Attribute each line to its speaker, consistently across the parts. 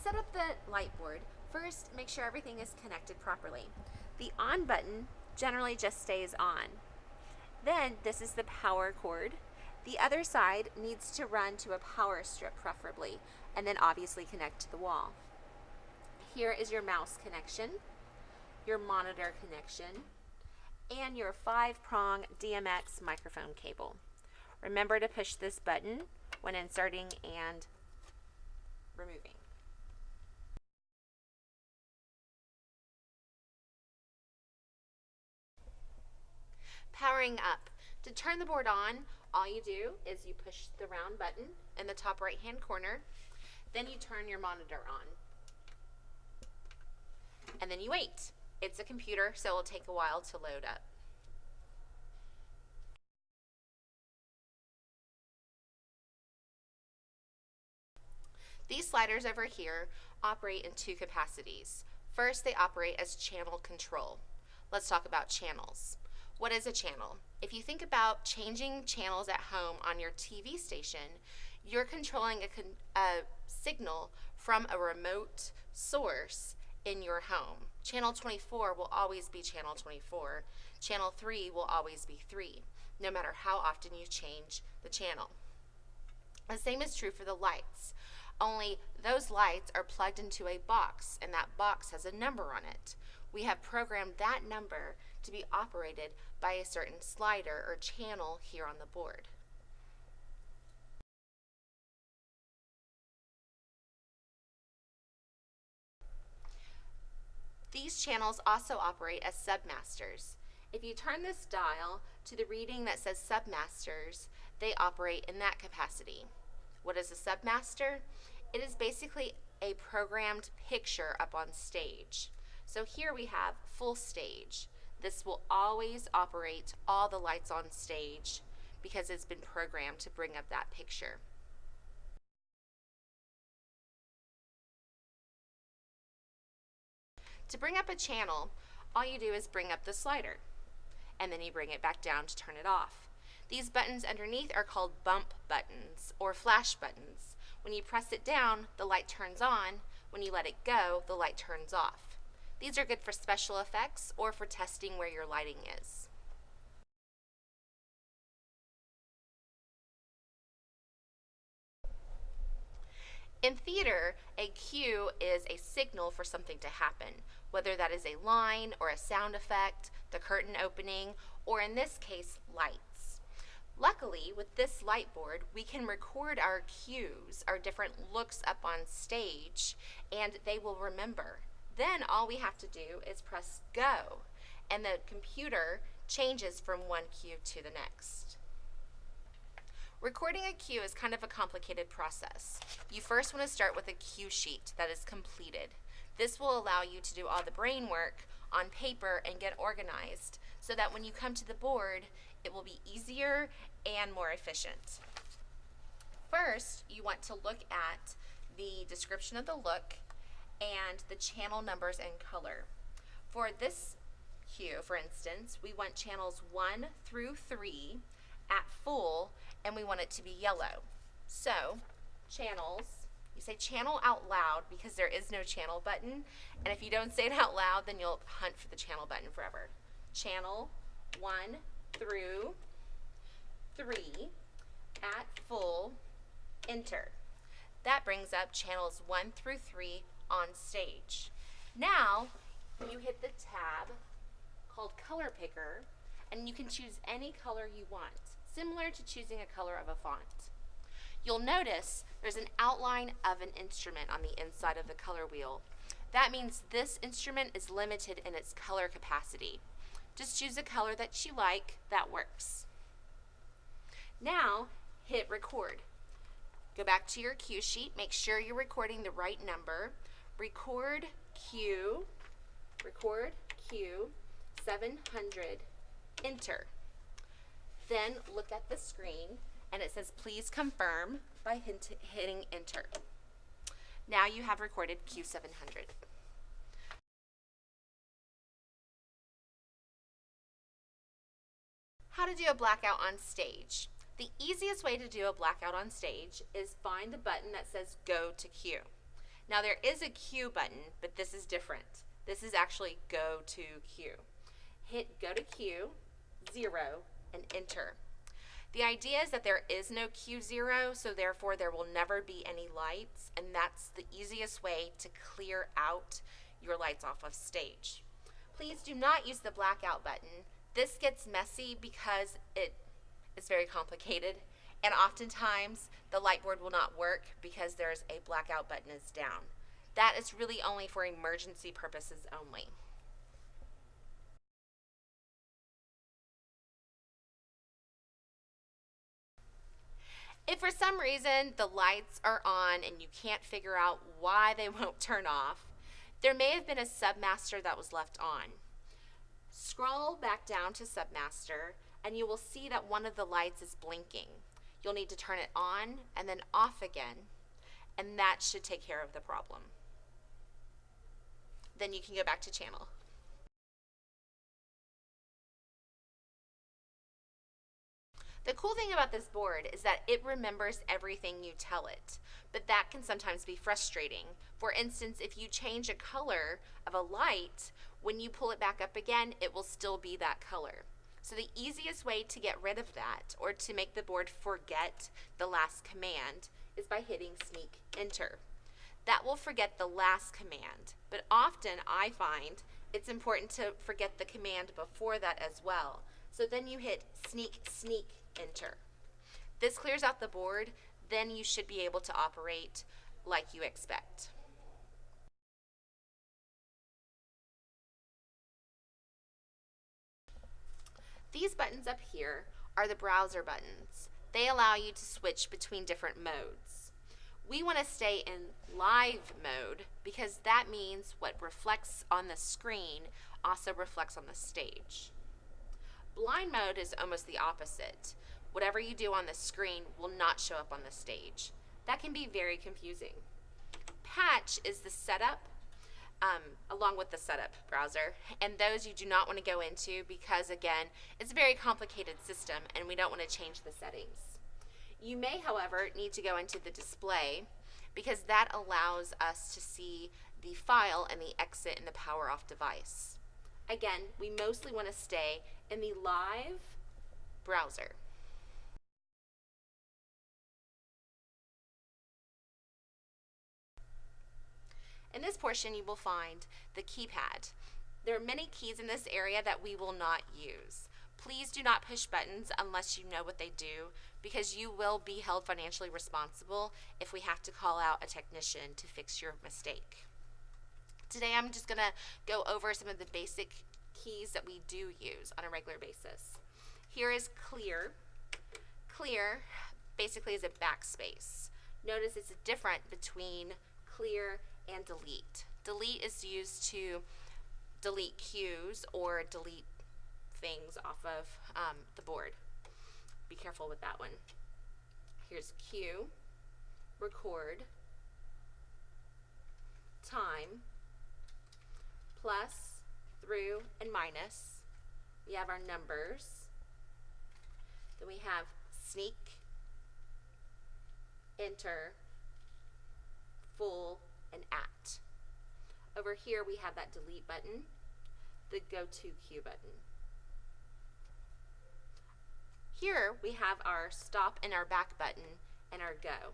Speaker 1: set up the Lightboard, first make sure everything is connected properly. The on button generally just stays on. Then this is the power cord. The other side needs to run to a power strip preferably, and then obviously connect to the wall. Here is your mouse connection, your monitor connection, and your 5-prong DMX microphone cable. Remember to push this button when inserting and removing. Powering up. To turn the board on, all you do is you push the round button in the top right hand corner, then you turn your monitor on. And then you wait. It's a computer, so it'll take a while to load up. These sliders over here operate in 2 capacities. First, they operate as channel control. Let's talk about channels. What is a channel? If you think about changing channels at home on your TV station, you're controlling a signal from a remote source in your home. Channel 24 will always be channel 24. Channel 3 will always be 3, no matter how often you change the channel. The same is true for the lights, only those lights are plugged into a box, and that box has a number on it. We have programmed that number to be operated by a certain slider or channel here on the board. These channels also operate as submasters. If you turn this dial to the reading that says submasters, they operate in that capacity. What is a submaster? It is basically a programmed picture up on stage. So here we have full stage. This will always operate all the lights on stage because it's been programmed to bring up that picture. To bring up a channel, all you do is bring up the slider, and then you bring it back down to turn it off. These buttons underneath are called bump buttons or flash buttons. When you press it down, the light turns on. When you let it go, the light turns off. These are good for special effects or for testing where your lighting is. In theater, a cue is a signal for something to happen, whether that is a line or a sound effect, the curtain opening, or in this case, lights. Luckily, with this Lightboard, we can record our cues, our different looks up on stage, and they will remember. Then all we have to do is press go, and the computer changes from one cue to the next. Recording a cue is kind of a complicated process. You first want to start with a cue sheet that is completed. This will allow you to do all the brain work on paper and get organized so that when you come to the board, it will be easier and more efficient. First, you want to look at the description of the look and the channel numbers and color. For this cue, for instance, we want channels 1 through 3 at full, and we want it to be yellow. So, channels, you say channel out loud because there is no channel button, and if you don't say it out loud, then you'll hunt for the channel button forever. Channel 1 through 3 at full, enter. That brings up channels 1 through 3 on stage. Now, you hit the tab called Color Picker, and you can choose any color you want, similar to choosing a color of a font. You'll notice there's an outline of an instrument on the inside of the color wheel. That means this instrument is limited in its color capacity. Just choose a color that you like that works. Now, hit record. Go back to your cue sheet, make sure you're recording the right number. Record cue 700, enter. Then look at the screen and it says please confirm by hitting enter. Now you have recorded cue 700. How to do a blackout on stage. The easiest way to do a blackout on stage is find the button that says go to cue. Now there is a Q button, but this is different. This is actually go to Q. Hit go to Q, 0, and enter. The idea is that there is no Q0, so therefore there will never be any lights, and that's the easiest way to clear out your lights off of stage. Please do not use the blackout button. This gets messy because it is very complicated, and oftentimes the Lightboard will not work because there's a blackout button is down. That is really only for emergency purposes only. If for some reason the lights are on and you can't figure out why they won't turn off, there may have been a submaster that was left on. Scroll back down to submaster and you will see that one of the lights is blinking. You'll need to turn it on and then off again, and that should take care of the problem. Then you can go back to channel. The cool thing about this board is that it remembers everything you tell it, but that can sometimes be frustrating. For instance, if you change a color of a light, when you pull it back up again, it will still be that color. So the easiest way to get rid of that, or to make the board forget the last command, is by hitting sneak enter. That will forget the last command, but often I find it's important to forget the command before that as well. So then you hit sneak enter. This clears out the board, then you should be able to operate like you expect. These buttons up here are the browser buttons. They allow you to switch between different modes. We want to stay in live mode because that means what reflects on the screen also reflects on the stage. Blind mode is almost the opposite. Whatever you do on the screen will not show up on the stage. That can be very confusing. Patch is the setup, along with the setup browser, and those you do not want to go into because, again, it's a very complicated system and we don't want to change the settings. You may, however, need to go into the display because that allows us to see the file and the exit and the power off device. Again, we mostly want to stay in the live browser. In this portion, you will find the keypad. There are many keys in this area that we will not use. Please do not push buttons unless you know what they do, because you will be held financially responsible if we have to call out a technician to fix your mistake. Today I'm just going to go over some of the basic keys that we do use on a regular basis. Here is clear. Clear basically is a backspace. Notice it's different between clear and delete. Delete is used to delete cues or delete things off of the board. Be careful with that one. Here's cue, record, time, plus, through, and minus. We have our numbers. Then we have sneak, enter, full, and at. Over here we have that delete button, the go to cue button. Here we have our stop and our back button and our go.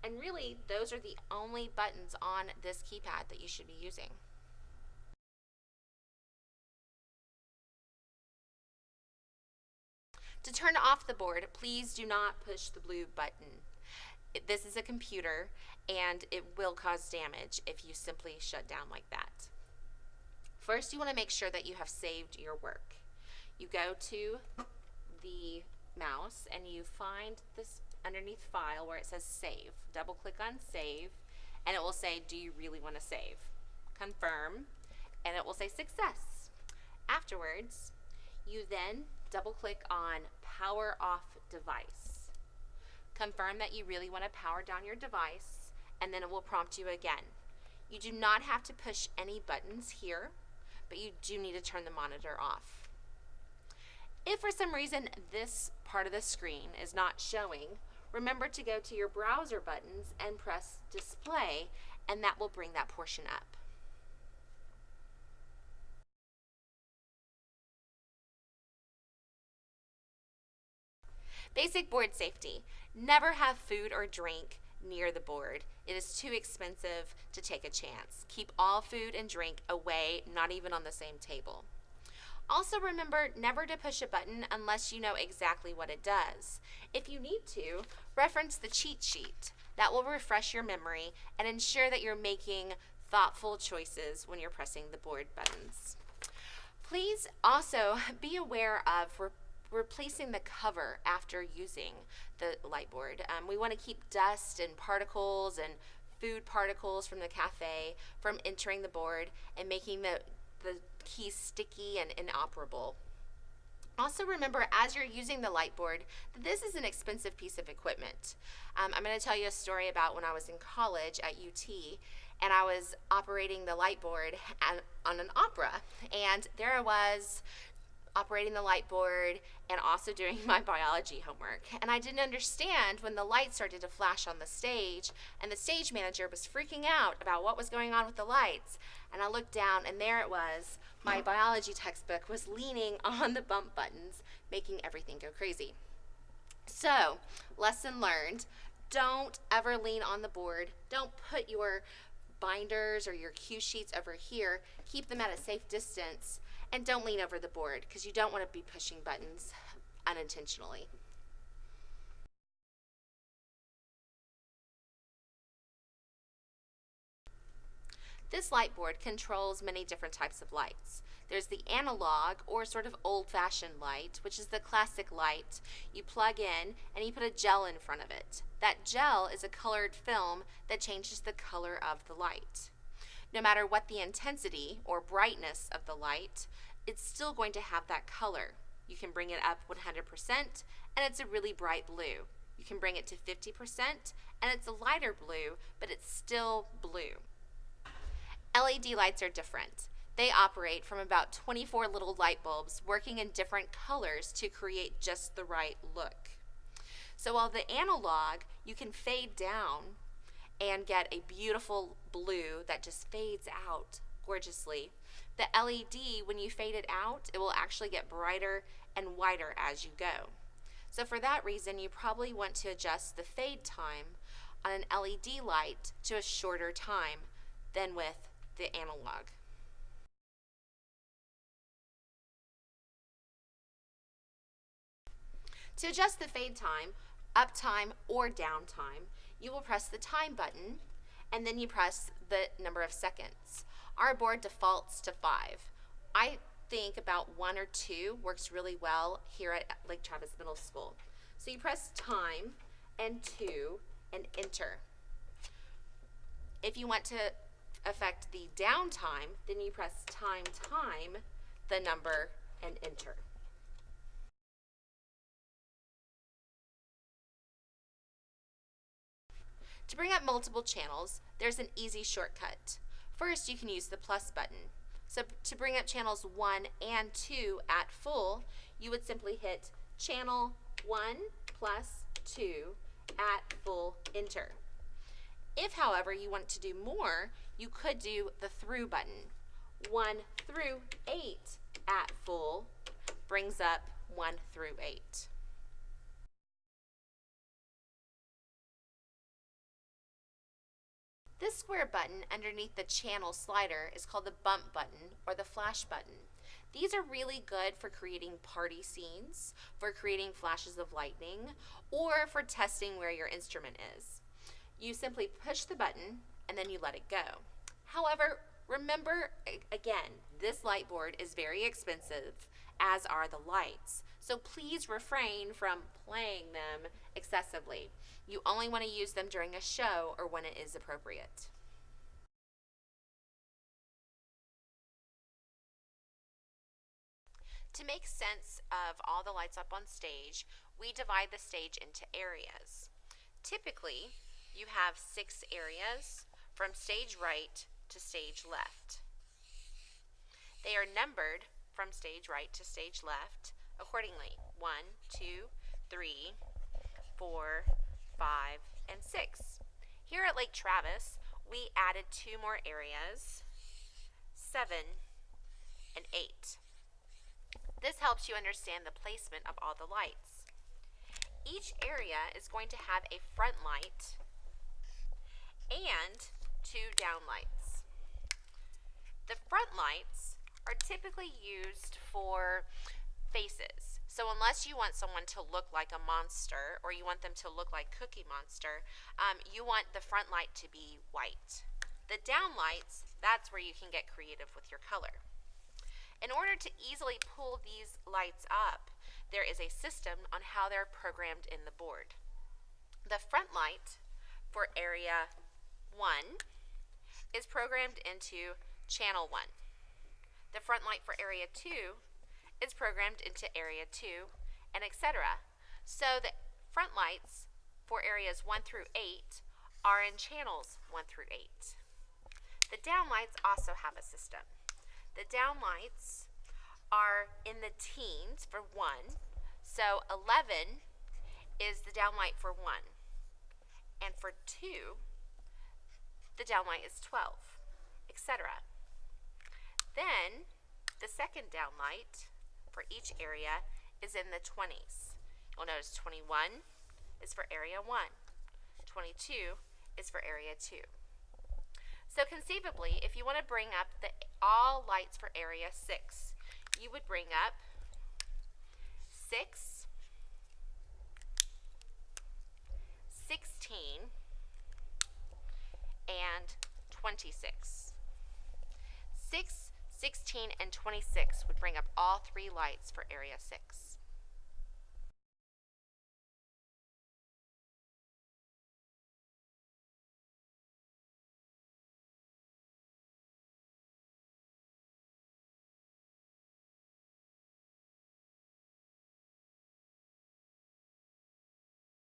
Speaker 1: And really, those are the only buttons on this keypad that you should be using. To turn off the board, please do not push the blue button. This is a computer and it will cause damage if you simply shut down like that. First, you want to make sure that you have saved your work. You go to the mouse and you find this underneath file where it says save. Double click on save and it will say, do you really want to save? Confirm, and it will say success. Afterwards, you then double click on power off device. Confirm that you really want to power down your device, and then it will prompt you again. You do not have to push any buttons here, but you do need to turn the monitor off. If for some reason this part of the screen is not showing, remember to go to your browser buttons and press display, and that will bring that portion up. Basic board safety. Never have food or drink near the board. It is too expensive to take a chance. Keep all food and drink away, not even on the same table. Also remember never to push a button unless you know exactly what it does. If you need to, reference the cheat sheet. That will refresh your memory and ensure that you're making thoughtful choices when you're pressing the board buttons. Please also be aware of replacing the cover after using the Lightboard. We want to keep dust and particles and food particles from the cafe from entering the board and making the keys sticky and inoperable. Also remember, as you're using the Lightboard, that this is an expensive piece of equipment. I'm going to tell you a story about when I was in college at UT, and I was operating the Lightboard on an opera, and there I was operating the Lightboard and also doing my biology homework. And I didn't understand when the lights started to flash on the stage, and the stage manager was freaking out about what was going on with the lights. And I looked down, and there it was. My biology textbook was leaning on the bump buttons, making everything go crazy. So, lesson learned, don't ever lean on the board. Don't put your binders or your cue sheets over here. Keep them at a safe distance, and don't lean over the board because you don't want to be pushing buttons unintentionally. This Lightboard controls many different types of lights. There's the analog or sort of old-fashioned light, which is the classic light. You plug in and you put a gel in front of it. That gel is a colored film that changes the color of the light. No matter what the intensity or brightness of the light, it's still going to have that color. You can bring it up 100% and it's a really bright blue. You can bring it to 50% and it's a lighter blue, but it's still blue. LED lights are different. They operate from about 24 little light bulbs working in different colors to create just the right look. So while the analog, you can fade down and get a beautiful blue that just fades out gorgeously, the LED, when you fade it out, it will actually get brighter and whiter as you go. So for that reason, you probably want to adjust the fade time on an LED light to a shorter time than with the analog. To adjust the fade time, up time or down time, you will press the time button and then you press the number of seconds. Our board defaults to 5. I think about 1 or 2 works really well here at Lake Travis Middle School. So you press time and 2 and enter. If you want to affect the downtime, then you press time, the number, and enter. To bring up multiple channels, there's an easy shortcut. First, you can use the plus button. So to bring up channels 1 and 2 at full, you would simply hit channel 1 plus 2 at full, enter. If, however, you want to do more, you could do the through button. 1 through 8 at full brings up 1 through 8. This square button underneath the channel slider is called the bump button or the flash button. These are really good for creating party scenes, for creating flashes of lightning, or for testing where your instrument is. You simply push the button and then you let it go. However, remember, again, this Lightboard is very expensive, as are the lights. So please refrain from playing them excessively. You only want to use them during a show or when it is appropriate. To make sense of all the lights up on stage, we divide the stage into areas. Typically, you have 6 areas from stage right to stage left. They are numbered from stage right to stage left accordingly. 1, 2, 3, 4, 5, and 6. Here at Lake Travis, we added 2 more areas, 7 and 8. This helps you understand the placement of all the lights. Each area is going to have a front light and 2 down lights. The front lights are typically used for faces. So unless you want someone to look like a monster or you want them to look like Cookie Monster, you want the front light to be white. The down lights, that's where you can get creative with your color. In order to easily pull these lights up, there is a system on how they're programmed in the board. The front light for area 1 is programmed into channel 1. The front light for area 2 is programmed into area 2, and etc. So the front lights for areas 1 through 8 are in channels 1 through 8. The down lights also have a system. The down lights are in the teens for 1, so 11 is the down light for 1, and for 2, the down light is 12, etc. Then, the second down light for each area is in the 20s. You'll notice 21 is for area 1, 22 is for area 2. So conceivably, if you want to bring up all lights for area 6, you would bring up 6, 16, and 26. 6, 16, and 26 would bring up all 3 lights for area 6.